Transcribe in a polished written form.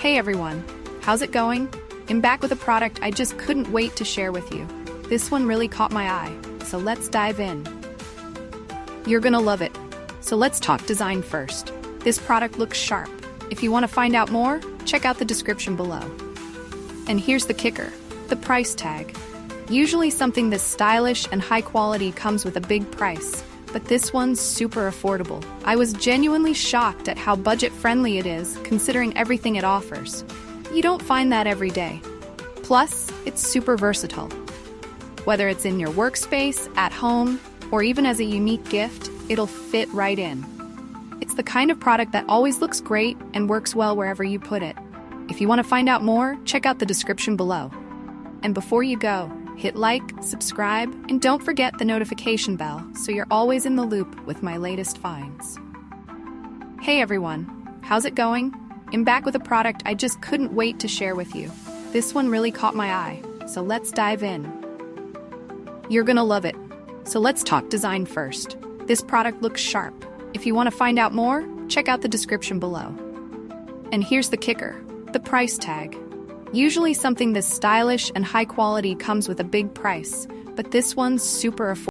Hey everyone, how's it going? I'm back with a product I just couldn't wait to share with you. This one really caught my eye, so let's dive in. You're gonna love it. So let's talk design first. This product looks sharp. If you want to find out more, check out the description below. And here's the kicker, the price tag. Usually something this stylish and high quality comes with a big price, but this one's super affordable. I was genuinely shocked at how budget-friendly it is, considering everything it offers. You don't find that every day. Plus, it's super versatile. Whether it's in your workspace, at home, or even as a unique gift, it'll fit right in. It's the kind of product that always looks great and works well wherever you put it. If you want to find out more, check out the description below. And before you go, hit like, subscribe, and don't forget the notification bell so you're always in the loop with my latest finds. Hey everyone, how's it going? I'm back with a product I just couldn't wait to share with you. This one really caught my eye, so let's dive in. You're gonna love it. So let's talk design first. This product looks sharp. If you want to find out more, check out the description below. And here's the kicker, the price tag. Usually something this stylish and high quality comes with a big price, but this one's super affordable.